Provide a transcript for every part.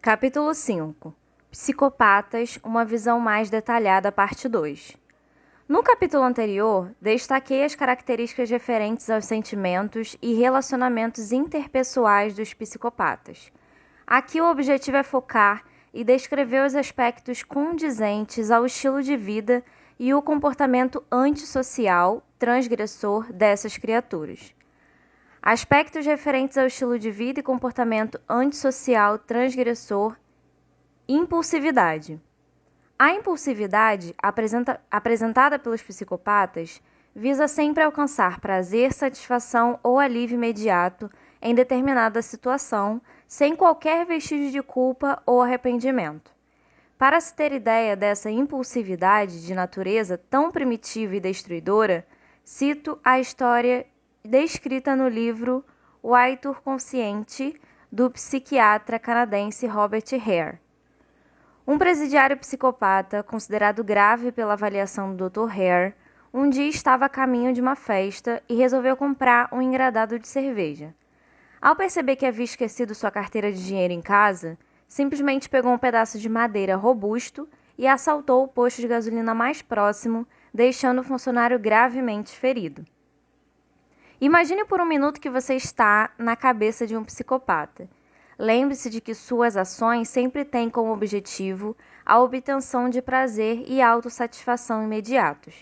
Capítulo 5. Psicopatas, uma visão mais detalhada, parte 2. No capítulo anterior, destaquei as características referentes aos sentimentos e relacionamentos interpessoais dos psicopatas. Aqui o objetivo é focar e descrever os aspectos condizentes ao estilo de vida e o comportamento antissocial, transgressor dessas criaturas. Aspectos referentes ao estilo de vida e comportamento antissocial, transgressor. Impulsividade. A impulsividade, apresentada pelos psicopatas, visa sempre alcançar prazer, satisfação ou alívio imediato em determinada situação, sem qualquer vestígio de culpa ou arrependimento. Para se ter ideia dessa impulsividade de natureza tão primitiva e destruidora, cito a história descrita no livro O Aitor Consciente, do psiquiatra canadense Robert Hare. Um presidiário psicopata, considerado grave pela avaliação do Dr. Hare, um dia estava a caminho de uma festa e resolveu comprar um engradado de cerveja. Ao perceber que havia esquecido sua carteira de dinheiro em casa, simplesmente pegou um pedaço de madeira robusto e assaltou o posto de gasolina mais próximo, deixando o funcionário gravemente ferido. Imagine por um minuto que você está na cabeça de um psicopata. Lembre-se de que suas ações sempre têm como objetivo a obtenção de prazer e autossatisfação imediatos.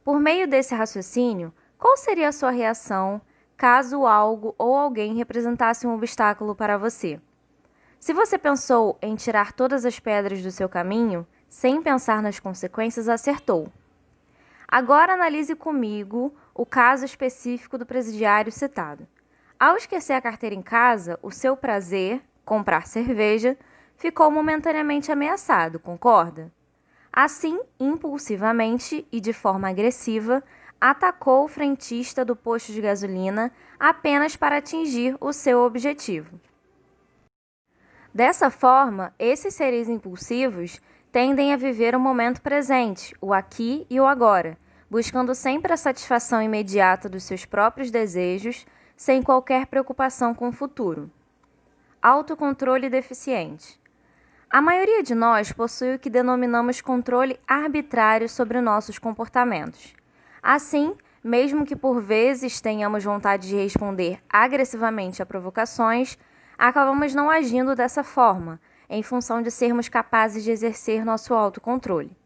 Por meio desse raciocínio, qual seria a sua reação caso algo ou alguém representasse um obstáculo para você? Se você pensou em tirar todas as pedras do seu caminho, sem pensar nas consequências, acertou. Agora analise comigo o caso específico do presidiário citado. Ao esquecer a carteira em casa, o seu prazer, comprar cerveja, ficou momentaneamente ameaçado, concorda? Assim, impulsivamente e de forma agressiva, atacou o frentista do posto de gasolina apenas para atingir o seu objetivo. Dessa forma, esses seres impulsivos tendem a viver o momento presente, o aqui e o agora, buscando sempre a satisfação imediata dos seus próprios desejos, sem qualquer preocupação com o futuro. Autocontrole deficiente. A maioria de nós possui o que denominamos controle arbitrário sobre nossos comportamentos. Assim, mesmo que por vezes tenhamos vontade de responder agressivamente a provocações, acabamos não agindo dessa forma, em função de sermos capazes de exercer nosso autocontrole.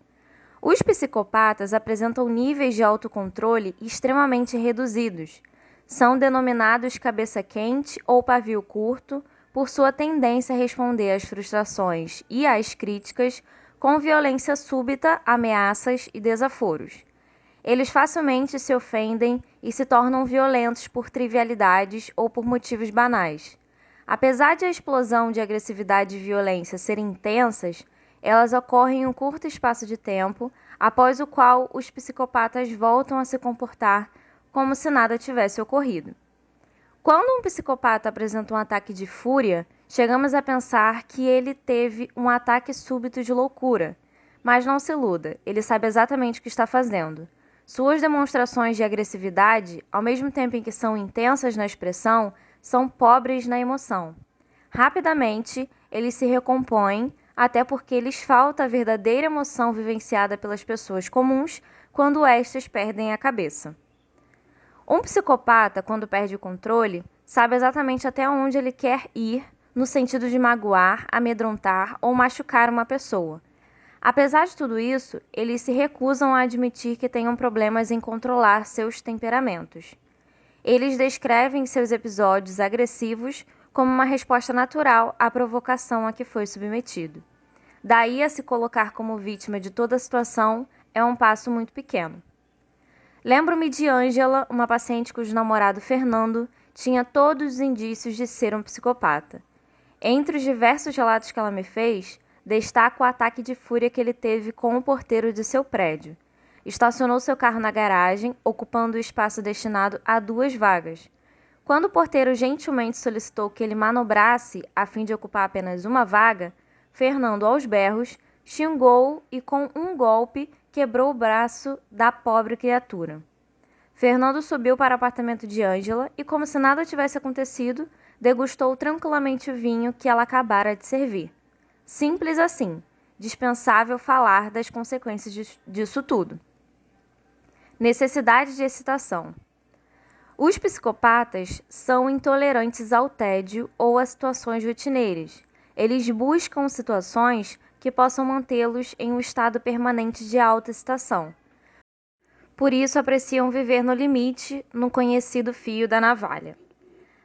Os psicopatas apresentam níveis de autocontrole extremamente reduzidos. São denominados cabeça quente ou pavio curto por sua tendência a responder às frustrações e às críticas com violência súbita, ameaças e desaforos. Eles facilmente se ofendem e se tornam violentos por trivialidades ou por motivos banais. Apesar de a explosão de agressividade e violência serem intensas, elas ocorrem em um curto espaço de tempo, após o qual os psicopatas voltam a se comportar como se nada tivesse ocorrido. Quando um psicopata apresenta um ataque de fúria, chegamos a pensar que ele teve um ataque súbito de loucura. Mas não se iluda, ele sabe exatamente o que está fazendo. Suas demonstrações de agressividade, ao mesmo tempo em que são intensas na expressão, são pobres na emoção. Rapidamente, eles se recompõem, até porque lhes falta a verdadeira emoção vivenciada pelas pessoas comuns quando estas perdem a cabeça. Um psicopata, quando perde o controle, sabe exatamente até onde ele quer ir, no sentido de magoar, amedrontar ou machucar uma pessoa. Apesar de tudo isso, eles se recusam a admitir que tenham problemas em controlar seus temperamentos. Eles descrevem seus episódios agressivos como uma resposta natural à provocação a que foi submetido. Daí a se colocar como vítima de toda a situação é um passo muito pequeno. Lembro-me de Ângela, uma paciente cujo namorado Fernando tinha todos os indícios de ser um psicopata. Entre os diversos relatos que ela me fez, destaco o ataque de fúria que ele teve com o porteiro de seu prédio. Estacionou seu carro na garagem, ocupando o espaço destinado a 2 vagas. Quando o porteiro gentilmente solicitou que ele manobrasse a fim de ocupar apenas uma vaga, Fernando, aos berros, xingou e com um golpe quebrou o braço da pobre criatura. Fernando subiu para o apartamento de Ângela e, como se nada tivesse acontecido, degustou tranquilamente o vinho que ela acabara de servir. Simples assim. Dispensável falar das consequências disso tudo. Necessidade de excitação. Os psicopatas são intolerantes ao tédio ou a situações rotineiras. Eles buscam situações que possam mantê-los em um estado permanente de alta excitação. Por isso, apreciam viver no limite, no conhecido fio da navalha.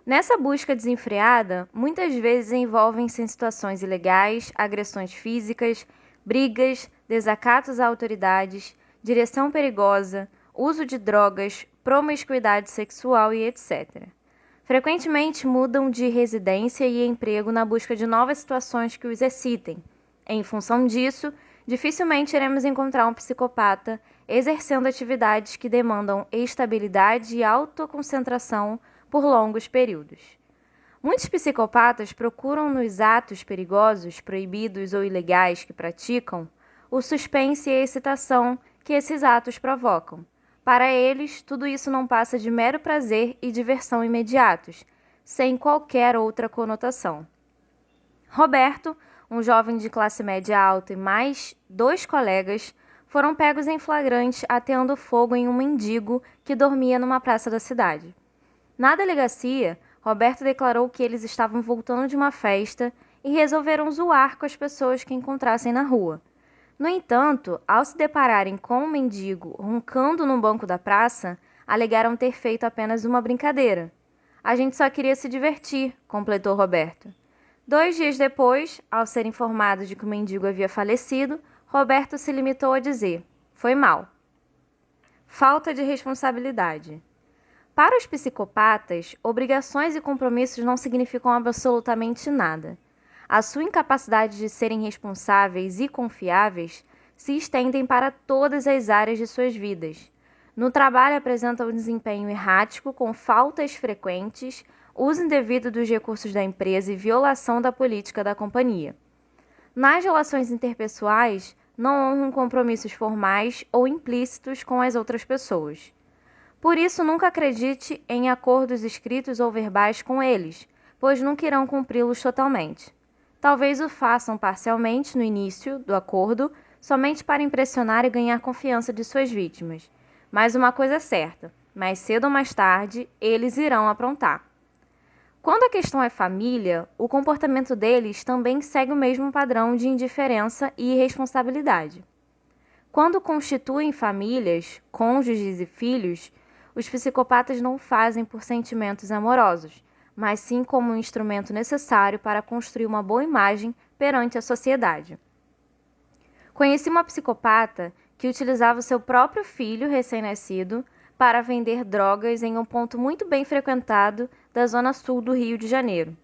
Nessa busca desenfreada, muitas vezes envolvem-se em situações ilegais, agressões físicas, brigas, desacatos a autoridades, direção perigosa, uso de drogas, promiscuidade sexual e etc. Frequentemente mudam de residência e emprego na busca de novas situações que os excitem. Em função disso, dificilmente iremos encontrar um psicopata exercendo atividades que demandam estabilidade e autoconcentração por longos períodos. Muitos psicopatas procuram nos atos perigosos, proibidos ou ilegais que praticam o suspense e a excitação que esses atos provocam. Para eles, tudo isso não passa de mero prazer e diversão imediatos, sem qualquer outra conotação. Roberto, um jovem de classe média alta, e mais 2 colegas foram pegos em flagrante ateando fogo em um mendigo que dormia numa praça da cidade. Na delegacia, Roberto declarou que eles estavam voltando de uma festa e resolveram zoar com as pessoas que encontrassem na rua. No entanto, ao se depararem com um mendigo roncando num banco da praça, alegaram ter feito apenas uma brincadeira. A gente só queria se divertir, completou Roberto. 2 dias depois, ao ser informado de que o mendigo havia falecido, Roberto se limitou a dizer: foi mal. Falta de responsabilidade. Para os psicopatas, obrigações e compromissos não significam absolutamente nada. A sua incapacidade de serem responsáveis e confiáveis se estendem para todas as áreas de suas vidas. No trabalho apresentam um desempenho errático, com faltas frequentes, uso indevido dos recursos da empresa e violação da política da companhia. Nas relações interpessoais, não honram compromissos formais ou implícitos com as outras pessoas. Por isso, nunca acredite em acordos escritos ou verbais com eles, pois nunca irão cumpri-los totalmente. Talvez o façam parcialmente no início do acordo, somente para impressionar e ganhar confiança de suas vítimas. Mas uma coisa é certa: mais cedo ou mais tarde, eles irão aprontar. Quando a questão é família, o comportamento deles também segue o mesmo padrão de indiferença e irresponsabilidade. Quando constituem famílias, cônjuges e filhos, os psicopatas não o fazem por sentimentos amorosos, mas sim como um instrumento necessário para construir uma boa imagem perante a sociedade. Conheci uma psicopata que utilizava o seu próprio filho recém-nascido para vender drogas em um ponto muito bem frequentado da zona sul do Rio de Janeiro.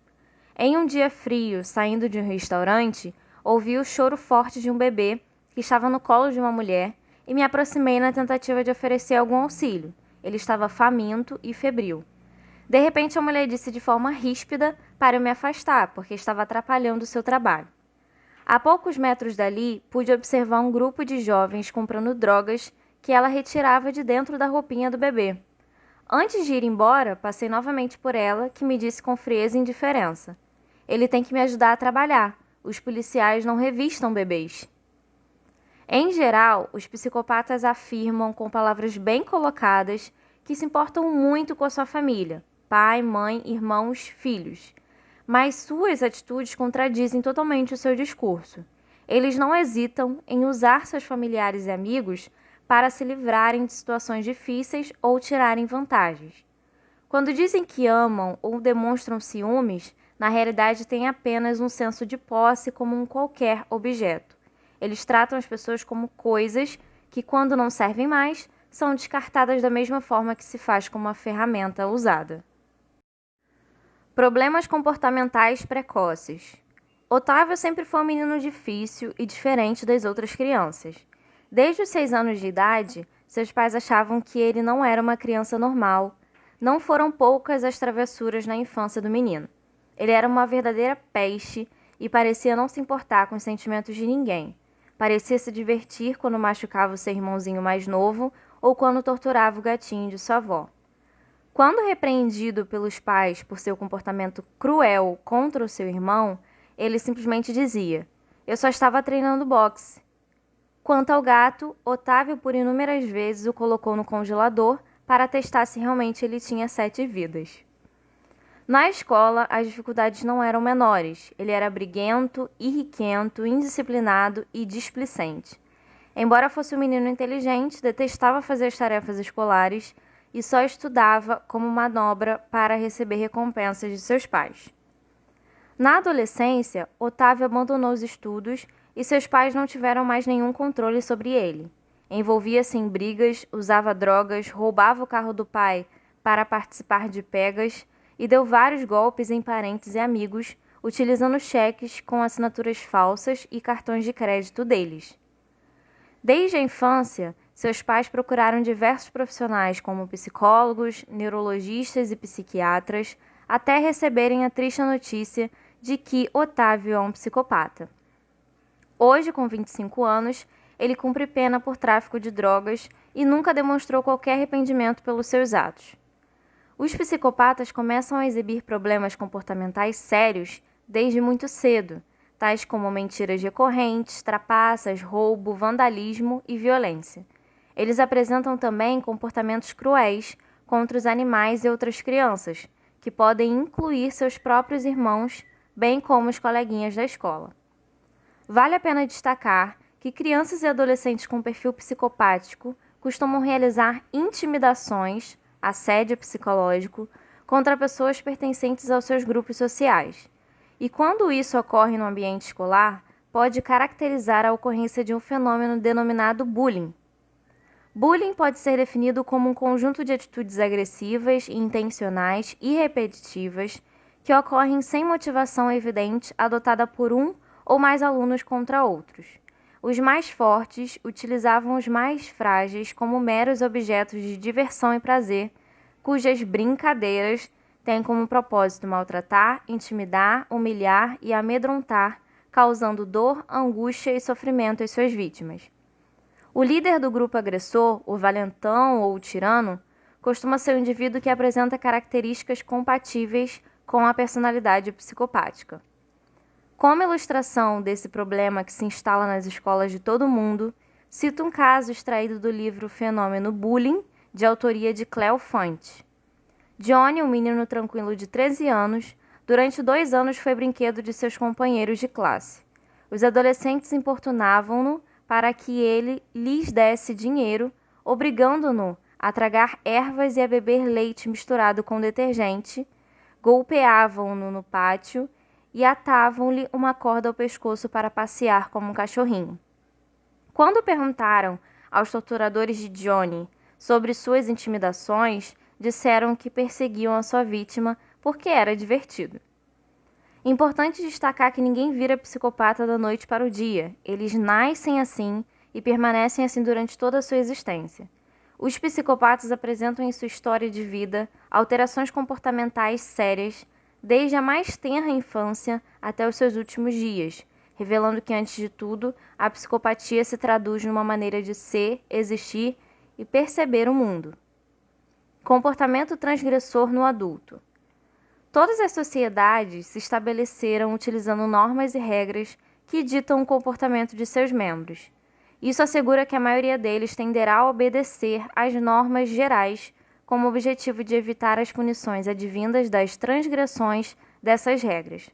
Em um dia frio, saindo de um restaurante, ouvi o choro forte de um bebê que estava no colo de uma mulher e me aproximei na tentativa de oferecer algum auxílio. Ele estava faminto e febril. De repente, a mulher disse de forma ríspida para eu me afastar, porque estava atrapalhando o seu trabalho. A poucos metros dali, pude observar um grupo de jovens comprando drogas que ela retirava de dentro da roupinha do bebê. Antes de ir embora, passei novamente por ela, que me disse com frieza e indiferença: ele tem que me ajudar a trabalhar. Os policiais não revistam bebês. Em geral, os psicopatas afirmam com palavras bem colocadas que se importam muito com a sua família, pai, mãe, irmãos, filhos. Mas suas atitudes contradizem totalmente o seu discurso. Eles não hesitam em usar seus familiares e amigos para se livrarem de situações difíceis ou tirarem vantagens. Quando dizem que amam ou demonstram ciúmes, na realidade têm apenas um senso de posse como um qualquer objeto. Eles tratam as pessoas como coisas que, quando não servem mais, são descartadas da mesma forma que se faz com uma ferramenta usada. Problemas comportamentais precoces. Otávio sempre foi um menino difícil e diferente das outras crianças. Desde os 6 anos de idade, seus pais achavam que ele não era uma criança normal. Não foram poucas as travessuras na infância do menino. Ele era uma verdadeira peste e parecia não se importar com os sentimentos de ninguém. Parecia se divertir quando machucava o seu irmãozinho mais novo ou quando torturava o gatinho de sua avó. Quando repreendido pelos pais por seu comportamento cruel contra o seu irmão, ele simplesmente dizia: Eu só estava treinando boxe. Quanto ao gato, Otávio por inúmeras vezes o colocou no congelador para testar se realmente ele tinha 7 vidas. Na escola, as dificuldades não eram menores. Ele era briguento, irrequiento, indisciplinado e displicente. Embora fosse um menino inteligente, detestava fazer as tarefas escolares e só estudava como manobra para receber recompensas de seus pais. Na adolescência, Otávio abandonou os estudos e seus pais não tiveram mais nenhum controle sobre ele. Envolvia-se em brigas, usava drogas, roubava o carro do pai para participar de pegas e deu vários golpes em parentes e amigos, utilizando cheques com assinaturas falsas e cartões de crédito deles. Desde a infância, seus pais procuraram diversos profissionais como psicólogos, neurologistas e psiquiatras, até receberem a triste notícia de que Otávio é um psicopata. Hoje, com 25 anos, ele cumpre pena por tráfico de drogas e nunca demonstrou qualquer arrependimento pelos seus atos. Os psicopatas começam a exibir problemas comportamentais sérios desde muito cedo, tais como mentiras recorrentes, trapaças, roubo, vandalismo e violência. Eles apresentam também comportamentos cruéis contra os animais e outras crianças, que podem incluir seus próprios irmãos, bem como os coleguinhas da escola. Vale a pena destacar que crianças e adolescentes com perfil psicopático costumam realizar intimidações, assédio psicológico, contra pessoas pertencentes aos seus grupos sociais. E quando isso ocorre no ambiente escolar, pode caracterizar a ocorrência de um fenômeno denominado bullying. Bullying pode ser definido como um conjunto de atitudes agressivas, intencionais e repetitivas que ocorrem sem motivação evidente adotada por um ou mais alunos contra outros. Os mais fortes utilizavam os mais frágeis como meros objetos de diversão e prazer, cujas brincadeiras têm como propósito maltratar, intimidar, humilhar e amedrontar, causando dor, angústia e sofrimento às suas vítimas. O líder do grupo agressor, o valentão ou o tirano, costuma ser um indivíduo que apresenta características compatíveis com a personalidade psicopática. Como ilustração desse problema que se instala nas escolas de todo o mundo, cito um caso extraído do livro Fenômeno Bullying, de autoria de Cleo Fonte. Johnny, um menino tranquilo de 13 anos, durante 2 anos foi brinquedo de seus companheiros de classe. Os adolescentes importunavam-no para que ele lhes desse dinheiro, obrigando-no a tragar ervas e a beber leite misturado com detergente, golpeavam-no no pátio e atavam-lhe uma corda ao pescoço para passear como um cachorrinho. Quando perguntaram aos torturadores de Johnny sobre suas intimidações, disseram que perseguiam a sua vítima porque era divertido. Importante destacar que ninguém vira psicopata da noite para o dia. Eles nascem assim e permanecem assim durante toda a sua existência. Os psicopatas apresentam em sua história de vida alterações comportamentais sérias, desde a mais tenra infância até os seus últimos dias, revelando que, antes de tudo, a psicopatia se traduz numa maneira de ser, existir e perceber o mundo. Comportamento transgressor no adulto. Todas as sociedades se estabeleceram utilizando normas e regras que ditam o comportamento de seus membros. Isso assegura que a maioria deles tenderá a obedecer às normas gerais, com o objetivo de evitar as punições advindas das transgressões dessas regras.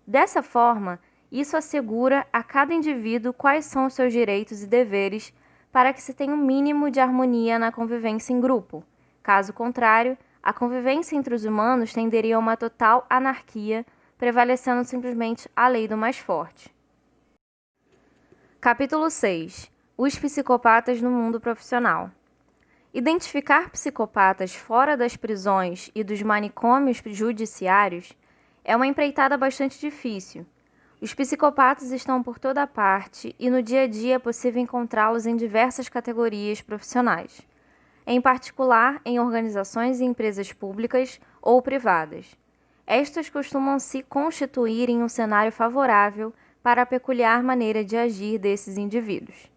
Dessa forma, isso assegura a cada indivíduo quais são os seus direitos e deveres para que se tenha um mínimo de harmonia na convivência em grupo. Caso contrário, a convivência entre os humanos tenderia a uma total anarquia, prevalecendo simplesmente a lei do mais forte. Capítulo 6. Os psicopatas no mundo profissional. Identificar psicopatas fora das prisões e dos manicômios judiciários é uma empreitada bastante difícil. Os psicopatas estão por toda parte e no dia a dia é possível encontrá-los em diversas categorias profissionais, em particular em organizações e empresas públicas ou privadas. Estas costumam se constituir em um cenário favorável para a peculiar maneira de agir desses indivíduos.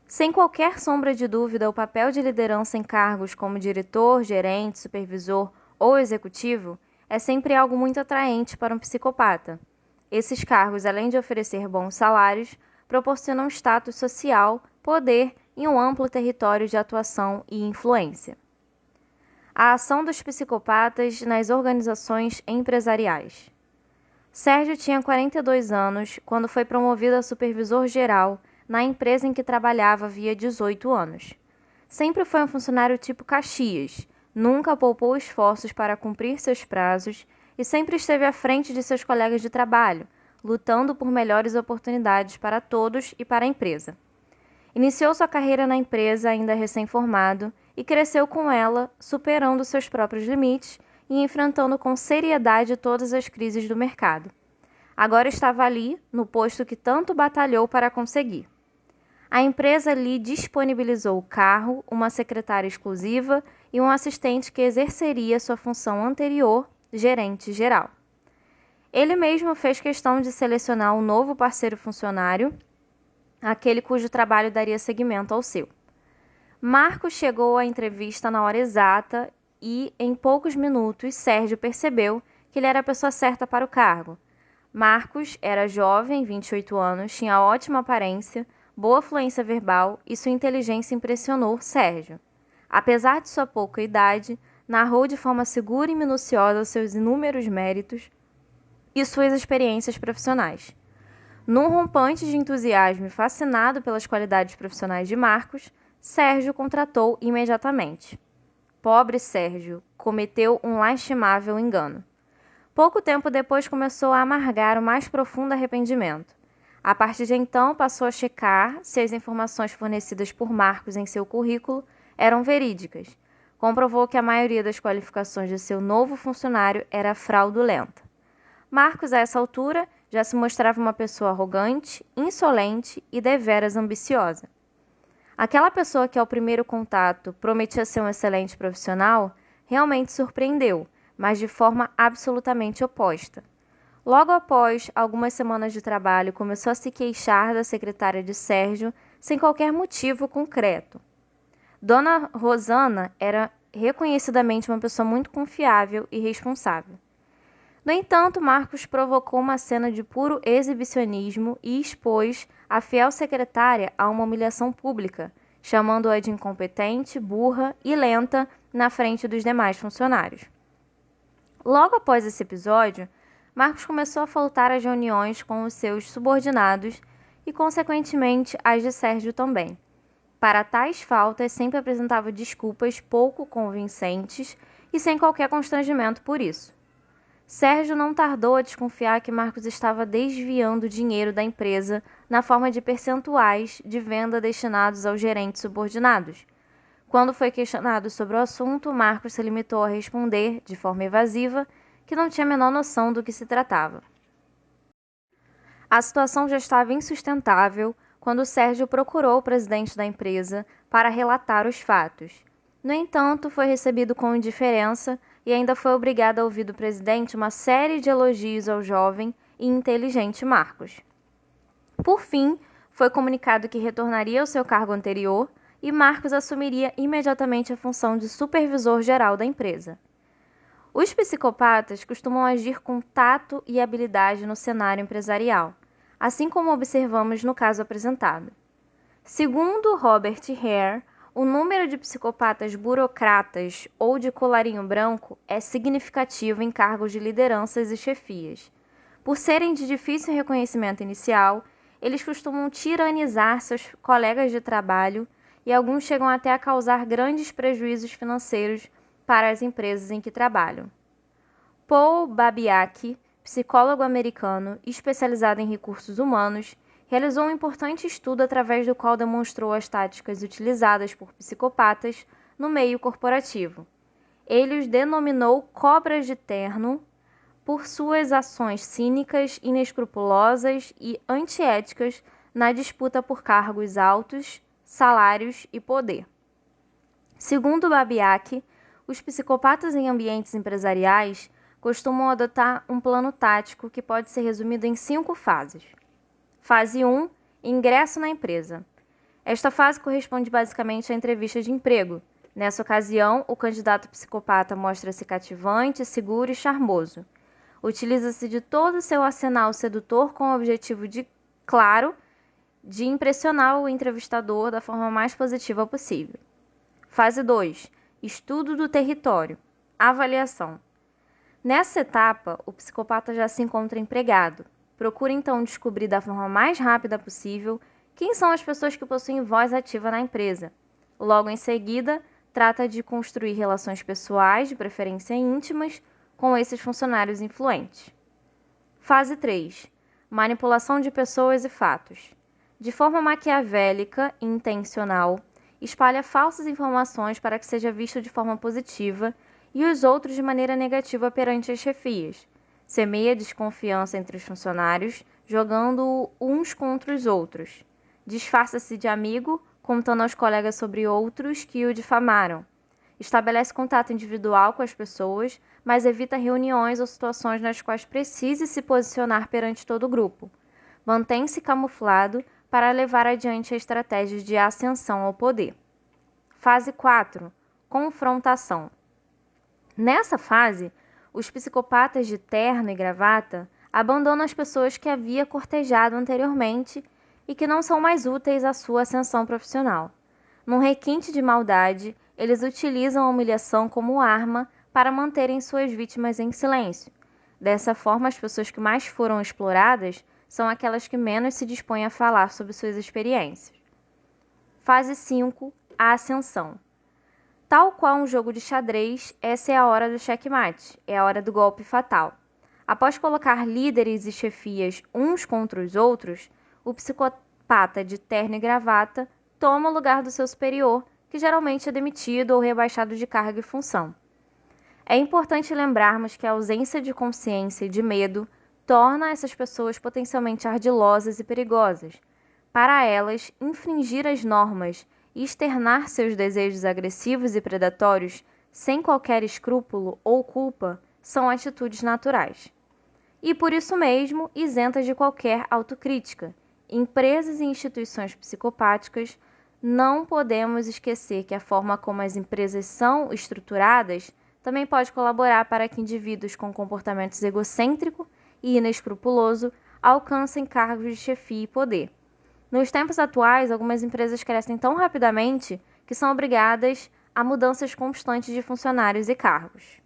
Sem qualquer sombra de dúvida, o papel de liderança em cargos como diretor, gerente, supervisor ou executivo é sempre algo muito atraente para um psicopata. Esses cargos, além de oferecer bons salários, proporcionam status social, poder e um amplo território de atuação e influência. A ação dos psicopatas nas organizações empresariais. Sérgio tinha 42 anos quando foi promovido a supervisor-geral na empresa em que trabalhava havia 18 anos. Sempre foi um funcionário tipo Caxias, nunca poupou esforços para cumprir seus prazos e sempre esteve à frente de seus colegas de trabalho, lutando por melhores oportunidades para todos e para a empresa. Iniciou sua carreira na empresa ainda recém-formado e cresceu com ela, superando seus próprios limites e enfrentando com seriedade todas as crises do mercado. Agora estava ali, no posto que tanto batalhou para conseguir. A empresa lhe disponibilizou o carro, uma secretária exclusiva e um assistente que exerceria sua função anterior, gerente geral. Ele mesmo fez questão de selecionar um novo parceiro funcionário, aquele cujo trabalho daria seguimento ao seu. Marcos chegou à entrevista na hora exata e, em poucos minutos, Sérgio percebeu que ele era a pessoa certa para o cargo. Marcos era jovem, 28 anos, tinha ótima aparência, boa fluência verbal e sua inteligência impressionou Sérgio. Apesar de sua pouca idade, narrou de forma segura e minuciosa seus inúmeros méritos e suas experiências profissionais. Num rompante de entusiasmo e fascinado pelas qualidades profissionais de Marcos, Sérgio contratou imediatamente. Pobre Sérgio, cometeu um lastimável engano. Pouco tempo depois começou a amargar o mais profundo arrependimento. A partir de então, passou a checar se as informações fornecidas por Marcos em seu currículo eram verídicas. Comprovou que a maioria das qualificações de seu novo funcionário era fraudulenta. Marcos, a essa altura, já se mostrava uma pessoa arrogante, insolente e deveras ambiciosa. Aquela pessoa que, ao primeiro contato, prometia ser um excelente profissional, realmente surpreendeu, mas de forma absolutamente oposta. Logo após algumas semanas de trabalho, começou a se queixar da secretária de Sérgio sem qualquer motivo concreto. Dona Rosana era reconhecidamente uma pessoa muito confiável e responsável. No entanto, Marcos provocou uma cena de puro exibicionismo e expôs a fiel secretária a uma humilhação pública, chamando-a de incompetente, burra e lenta na frente dos demais funcionários. Logo após esse episódio, Marcos começou a faltar às reuniões com os seus subordinados e, consequentemente, às de Sérgio também. Para tais faltas, sempre apresentava desculpas pouco convincentes e sem qualquer constrangimento por isso. Sérgio não tardou a desconfiar que Marcos estava desviando dinheiro da empresa na forma de percentuais de venda destinados aos gerentes subordinados. Quando foi questionado sobre o assunto, Marcos se limitou a responder, de forma evasiva, que não tinha a menor noção do que se tratava. A situação já estava insustentável quando Sérgio procurou o presidente da empresa para relatar os fatos. No entanto, foi recebido com indiferença e ainda foi obrigado a ouvir do presidente uma série de elogios ao jovem e inteligente Marcos. Por fim, foi comunicado que retornaria ao seu cargo anterior e Marcos assumiria imediatamente a função de supervisor-geral da empresa. Os psicopatas costumam agir com tato e habilidade no cenário empresarial, assim como observamos no caso apresentado. Segundo Robert Hare, o número de psicopatas burocratas ou de colarinho branco é significativo em cargos de lideranças e chefias. Por serem de difícil reconhecimento inicial, eles costumam tiranizar seus colegas de trabalho e alguns chegam até a causar grandes prejuízos financeiros para as empresas em que trabalham. Paul Babiak, psicólogo americano especializado em recursos humanos, realizou um importante estudo através do qual demonstrou as táticas utilizadas por psicopatas no meio corporativo. Ele os denominou cobras de terno por suas ações cínicas, inescrupulosas e antiéticas na disputa por cargos altos, salários e poder. Segundo Babiak, os psicopatas em ambientes empresariais costumam adotar um plano tático que pode ser resumido em 5 fases. Fase 1. Ingresso na empresa. Esta fase corresponde basicamente à entrevista de emprego. Nessa ocasião, o candidato psicopata mostra-se cativante, seguro e charmoso. Utiliza-se de todo o seu arsenal sedutor com o objetivo claro, de impressionar o entrevistador da forma mais positiva possível. Fase 2. Estudo do território. Avaliação. Nessa etapa, o psicopata já se encontra empregado. Procura então descobrir da forma mais rápida possível quem são as pessoas que possuem voz ativa na empresa. Logo em seguida, trata de construir relações pessoais, de preferência íntimas, com esses funcionários influentes. Fase 3. Manipulação de pessoas e fatos. De forma maquiavélica e intencional, espalha falsas informações para que seja visto de forma positiva e os outros de maneira negativa perante as chefias. Semeia desconfiança entre os funcionários, jogando uns contra os outros. Disfarça-se de amigo, contando aos colegas sobre outros que o difamaram. Estabelece contato individual com as pessoas, mas evita reuniões ou situações nas quais precise se posicionar perante todo o grupo. Mantém-se camuflado para levar adiante a estratégia de ascensão ao poder. Fase 4. Confrontação. Nessa fase, os psicopatas de terno e gravata abandonam as pessoas que havia cortejado anteriormente e que não são mais úteis à sua ascensão profissional. Num requinte de maldade, eles utilizam a humilhação como arma para manterem suas vítimas em silêncio. Dessa forma, as pessoas que mais foram exploradas são aquelas que menos se dispõem a falar sobre suas experiências. Fase 5. A ascensão. Tal qual um jogo de xadrez, essa é a hora do checkmate, é a hora do golpe fatal. Após colocar líderes e chefias uns contra os outros, o psicopata de terno e gravata toma o lugar do seu superior, que geralmente é demitido ou rebaixado de cargo e função. É importante lembrarmos que a ausência de consciência e de medo torna essas pessoas potencialmente ardilosas e perigosas. Para elas, infringir as normas e externar seus desejos agressivos e predatórios sem qualquer escrúpulo ou culpa são atitudes naturais. E por isso mesmo, isentas de qualquer autocrítica. Empresas e instituições psicopáticas, não podemos esquecer que a forma como as empresas são estruturadas também pode colaborar para que indivíduos com comportamentos egocêntrico e inescrupuloso alcancem cargos de chefia e poder. Nos tempos atuais, algumas empresas crescem tão rapidamente que são obrigadas a mudanças constantes de funcionários e cargos.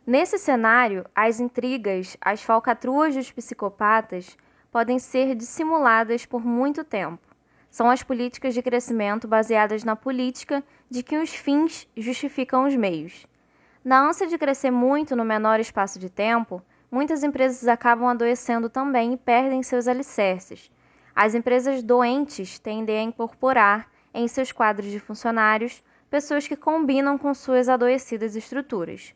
Nesse cenário, as intrigas, as falcatruas dos psicopatas podem ser dissimuladas por muito tempo. São as políticas de crescimento baseadas na política de que os fins justificam os meios. Na ânsia de crescer muito no menor espaço de tempo, muitas empresas acabam adoecendo também e perdem seus alicerces. As empresas doentes tendem a incorporar em seus quadros de funcionários pessoas que combinam com suas adoecidas estruturas.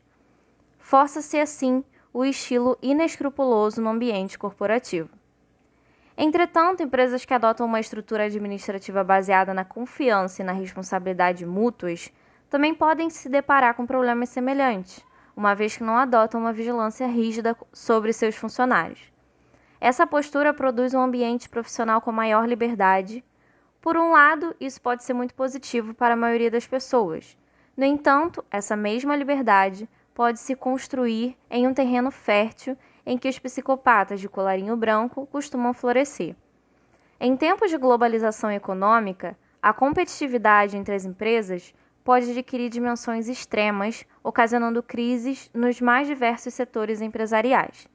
Força-se assim o estilo inescrupuloso no ambiente corporativo. Entretanto, empresas que adotam uma estrutura administrativa baseada na confiança e na responsabilidade mútuas também podem se deparar com problemas semelhantes, uma vez que não adotam uma vigilância rígida sobre seus funcionários. Essa postura produz um ambiente profissional com maior liberdade. Por um lado, isso pode ser muito positivo para a maioria das pessoas. No entanto, essa mesma liberdade pode se construir em um terreno fértil em que os psicopatas de colarinho branco costumam florescer. Em tempos de globalização econômica, a competitividade entre as empresas pode adquirir dimensões extremas, ocasionando crises nos mais diversos setores empresariais.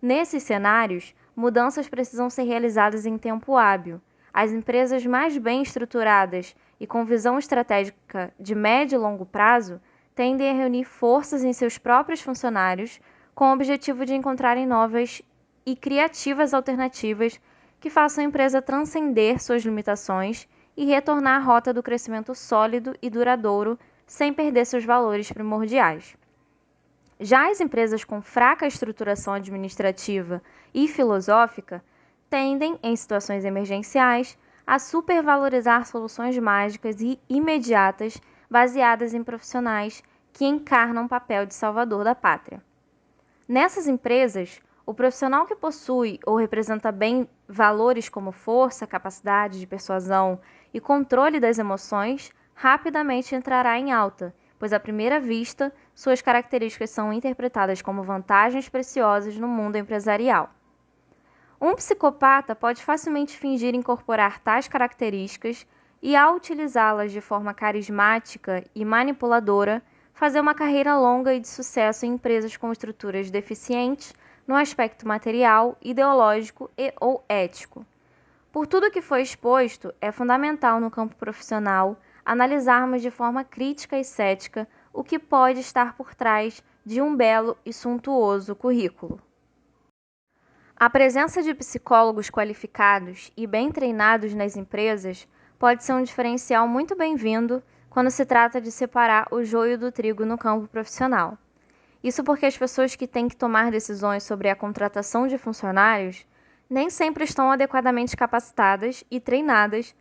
Nesses cenários, mudanças precisam ser realizadas em tempo hábil. As empresas mais bem estruturadas e com visão estratégica de médio e longo prazo tendem a reunir forças em seus próprios funcionários com o objetivo de encontrarem novas e criativas alternativas que façam a empresa transcender suas limitações e retornar à rota do crescimento sólido e duradouro sem perder seus valores primordiais. Já as empresas com fraca estruturação administrativa e filosófica tendem, em situações emergenciais, a supervalorizar soluções mágicas e imediatas baseadas em profissionais que encarnam o papel de salvador da pátria. Nessas empresas, o profissional que possui ou representa bem valores como força, capacidade de persuasão e controle das emoções rapidamente entrará em alta, pois à primeira vista suas características são interpretadas como vantagens preciosas no mundo empresarial. Um psicopata pode facilmente fingir incorporar tais características e, ao utilizá-las de forma carismática e manipuladora, fazer uma carreira longa e de sucesso em empresas com estruturas deficientes no aspecto material, ideológico ou ético. Por tudo que foi exposto, é fundamental no campo profissional analisarmos de forma crítica e cética o que pode estar por trás de um belo e suntuoso currículo. A presença de psicólogos qualificados e bem treinados nas empresas pode ser um diferencial muito bem-vindo quando se trata de separar o joio do trigo no campo profissional. Isso porque as pessoas que têm que tomar decisões sobre a contratação de funcionários nem sempre estão adequadamente capacitadas e treinadas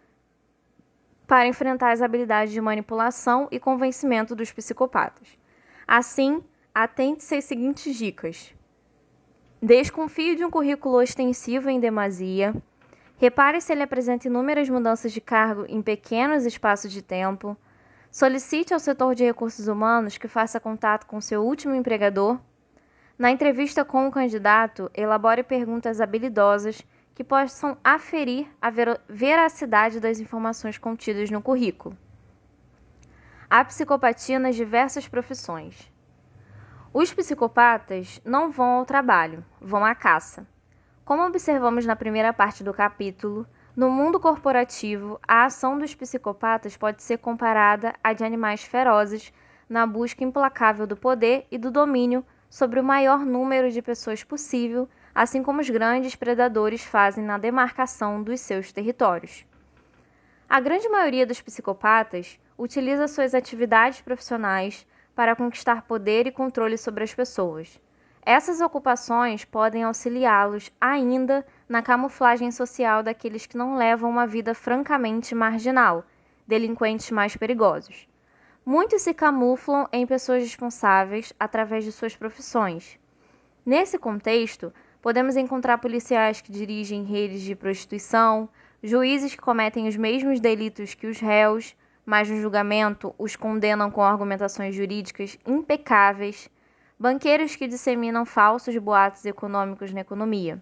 para enfrentar as habilidades de manipulação e convencimento dos psicopatas. Assim, atente-se às seguintes dicas. Desconfie de um currículo ostensivo em demasia. Repare se ele apresenta inúmeras mudanças de cargo em pequenos espaços de tempo. Solicite ao setor de recursos humanos que faça contato com seu último empregador. Na entrevista com o candidato, elabore perguntas habilidosas que possam aferir a veracidade das informações contidas no currículo. Há psicopatia nas diversas profissões. Os psicopatas não vão ao trabalho, vão à caça. Como observamos na primeira parte do capítulo, no mundo corporativo, a ação dos psicopatas pode ser comparada à de animais ferozes na busca implacável do poder e do domínio sobre o maior número de pessoas possível, assim como os grandes predadores fazem na demarcação dos seus territórios. A grande maioria dos psicopatas utiliza suas atividades profissionais para conquistar poder e controle sobre as pessoas. Essas ocupações podem auxiliá-los ainda na camuflagem social daqueles que não levam uma vida francamente marginal, delinquentes mais perigosos. Muitos se camuflam em pessoas responsáveis através de suas profissões. Nesse contexto, podemos encontrar policiais que dirigem redes de prostituição, juízes que cometem os mesmos delitos que os réus, mas no julgamento os condenam com argumentações jurídicas impecáveis, banqueiros que disseminam falsos boatos econômicos na economia.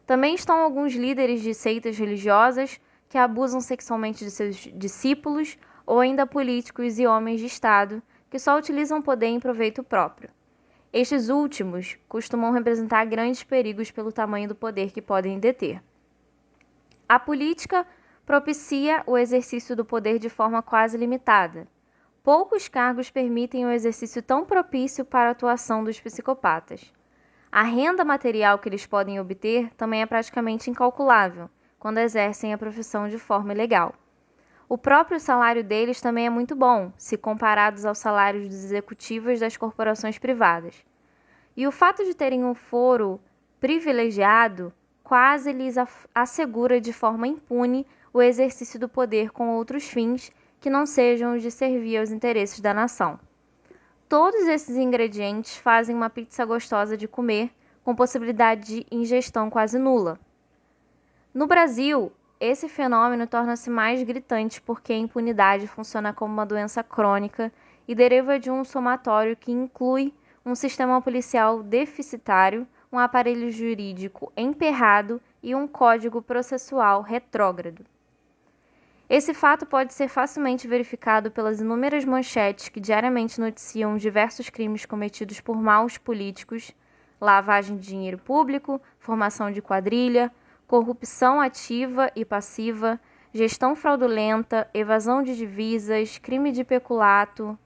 Também estão alguns líderes de seitas religiosas que abusam sexualmente de seus discípulos, ou ainda políticos e homens de Estado que só utilizam poder em proveito próprio. Estes últimos costumam representar grandes perigos pelo tamanho do poder que podem deter. A política propicia o exercício do poder de forma quase limitada. Poucos cargos permitem o exercício tão propício para a atuação dos psicopatas. A renda material que eles podem obter também é praticamente incalculável quando exercem a profissão de forma ilegal. O próprio salário deles também é muito bom, se comparados aos salários dos executivos das corporações privadas. E o fato de terem um foro privilegiado quase lhes assegura de forma impune o exercício do poder com outros fins que não sejam os de servir aos interesses da nação. Todos esses ingredientes fazem uma pizza gostosa de comer, com possibilidade de ingestão quase nula. No Brasil, esse fenômeno torna-se mais gritante porque a impunidade funciona como uma doença crônica e deriva de um somatório que inclui um sistema policial deficitário, um aparelho jurídico emperrado e um código processual retrógrado. Esse fato pode ser facilmente verificado pelas inúmeras manchetes que diariamente noticiam diversos crimes cometidos por maus políticos, lavagem de dinheiro público, formação de quadrilha, corrupção ativa e passiva, gestão fraudulenta, evasão de divisas, crime de peculato,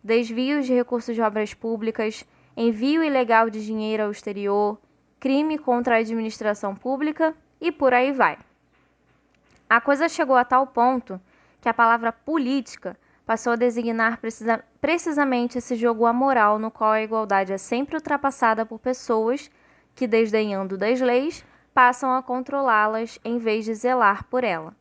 desvios de recursos de obras públicas, envio ilegal de dinheiro ao exterior, crime contra a administração pública e por aí vai. A coisa chegou a tal ponto que a palavra política passou a designar precisamente esse jogo amoral no qual a igualdade é sempre ultrapassada por pessoas que, desdenhando das leis, passam a controlá-las em vez de zelar por ela.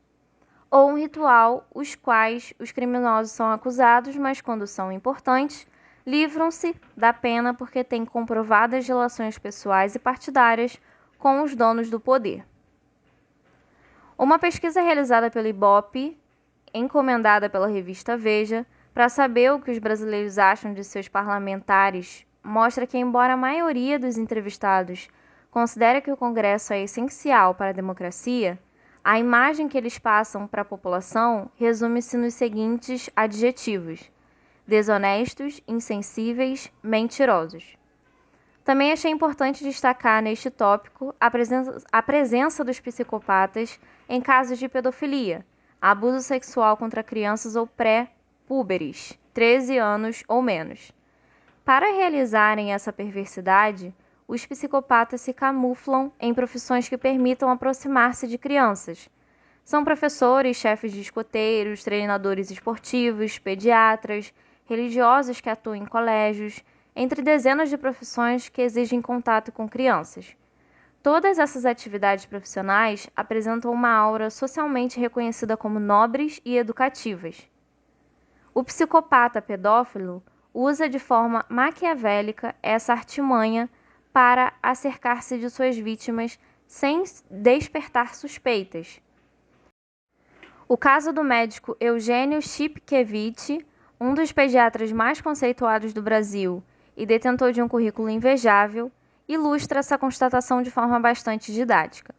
Ou um ritual, os quais os criminosos são acusados, mas quando são importantes, livram-se da pena porque têm comprovadas relações pessoais e partidárias com os donos do poder. Uma pesquisa realizada pelo IBOPE, encomendada pela revista Veja, Para saber o que os brasileiros acham de seus parlamentares, mostra que, embora a maioria dos entrevistados considere que o Congresso é essencial para a democracia, a imagem que eles passam para a população resume-se nos seguintes adjetivos: desonestos, insensíveis, mentirosos. Também achei importante destacar neste tópico a presença dos psicopatas em casos de pedofilia, abuso sexual contra crianças ou pré-púberes, 13 anos ou menos. Para realizarem essa perversidade, os psicopatas se camuflam em profissões que permitam aproximar-se de crianças. São professores, chefes de escoteiros, treinadores esportivos, pediatras, religiosos que atuam em colégios, entre dezenas de profissões que exigem contato com crianças. Todas essas atividades profissionais apresentam uma aura socialmente reconhecida como nobres e educativas. O psicopata pedófilo usa de forma maquiavélica essa artimanha para acercar-se de suas vítimas sem despertar suspeitas. O caso do médico Eugênio Chipkevich, um dos pediatras mais conceituados do Brasil e detentor de um currículo invejável, ilustra essa constatação de forma bastante didática.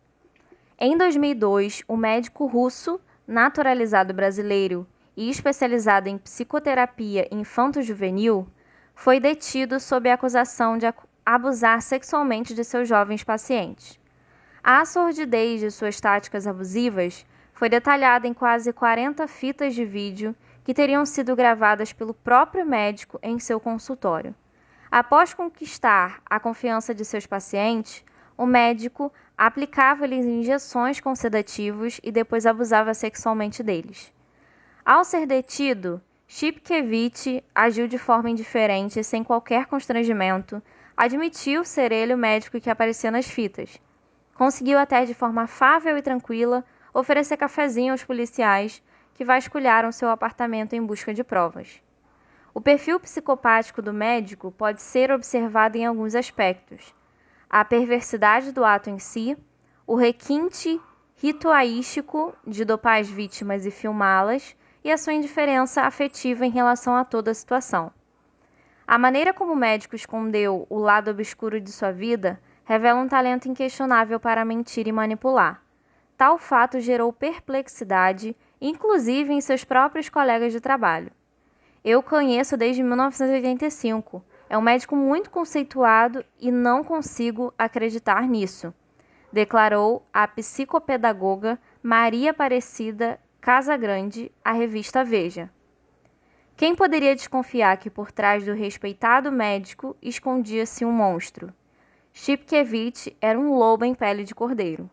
Em 2002, o médico russo, naturalizado brasileiro e especializado em psicoterapia infanto-juvenil, foi detido sob a acusação de abusar sexualmente de seus jovens pacientes. A sordidez de suas táticas abusivas foi detalhada em quase 40 fitas de vídeo que teriam sido gravadas pelo próprio médico em seu consultório. Após conquistar a confiança de seus pacientes, o médico aplicava-lhes injeções com sedativos e depois abusava sexualmente deles. Ao ser detido, Chipkevich agiu de forma indiferente e sem qualquer constrangimento, admitiu ser ele o médico que aparecia nas fitas. Conseguiu até de forma afável e tranquila oferecer cafezinho aos policiais que vasculharam seu apartamento em busca de provas. O perfil psicopático do médico pode ser observado em alguns aspectos: a perversidade do ato em si, o requinte ritualístico de dopar as vítimas e filmá-las, e a sua indiferença afetiva em relação a toda a situação. A maneira como o médico escondeu o lado obscuro de sua vida revela um talento inquestionável para mentir e manipular. Tal fato gerou perplexidade, inclusive em seus próprios colegas de trabalho. Eu o conheço desde 1985. É um médico muito conceituado e não consigo acreditar nisso, declarou a psicopedagoga Maria Aparecida Casagrande à revista Veja. Quem poderia desconfiar que por trás do respeitado médico escondia-se um monstro? Chipkevich era um lobo em pele de cordeiro.